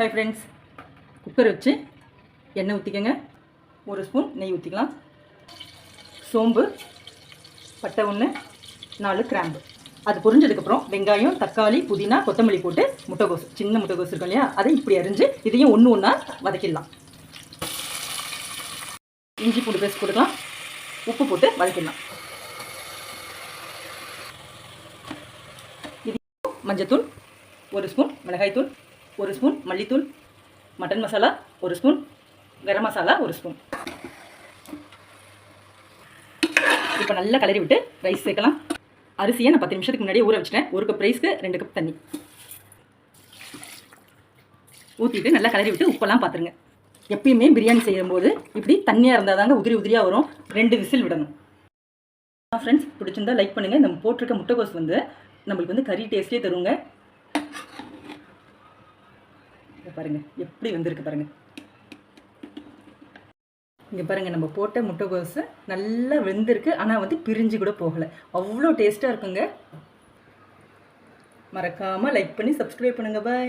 Hi friends, cooker வச்சு எண்ணெய் ஊற்றிக்கங்க. 1 spoon நெய் ஊற்றிக்கலாம். சோம்பு, பட்டை 1, 4 கிராம்பு. அது பொரிஞ்சதுக்கப்புறம் வெங்காயம், தக்காளி, புதினா, கொத்தமல்லி போட்டு முட்டைகோஸ், சின்ன முட்டைகோஸ் இருக்கும் இல்லையா, அதை இப்படி அரிஞ்சு இதையும் ஒன்று ஒன்றா வதக்கிடலாம். இஞ்சி பூண்டு பேஸ்ட் போட்டுக்கலாம். உப்பு போட்டு வதக்கிடலாம். இது மஞ்சத்தூள் 1 ஸ்பூன், மிளகாய்த்தூள் 1 ஸ்பூன், மல்லித்தூள், mutton masala 1 spoon, garam masala 1 spoon. இப்போ நல்லா கலரி விட்டு ரைஸ் சேர்க்கலாம். அரிசியை நான் 10 நிமிஷத்துக்கு முன்னாடியே ஊற வச்சிட்டேன். 1 கப் ரைஸ்க்கு 2 கப் தண்ணி ஊற்றிட்டு நல்லா கலரி விட்டு உப்பெல்லாம் பார்த்துருங்க. எப்பயுமே பிரியாணி செய்யும்போது இப்படி தண்ணியாக இருந்தால் தாங்க உதிரி உதிரியாக வரும். 2 விசில் விடணும். ஃப்ரெண்ட்ஸ், பிடிச்சிருந்தா லைக் பண்ணுங்கள். நம்ம போட்டிருக்க முட்டைகோஸ் நம்மளுக்கு கறி டேஸ்ட்டே தருங்க. பாருங்கள் எப்படி வந்திருக்கு பாருங்கள். இங்கே பாருங்கள், நம்ம போட்ட முட்டைகோஸ் நல்லா வெந்திருக்கு. ஆனால் பிரிஞ்சு கூட போகலை. அவ்வளோ டேஸ்ட்டாக இருக்குங்க. மறக்காமல் லைக் பண்ணி சப்ஸ்கிரைப் பண்ணுங்கள். பாய்.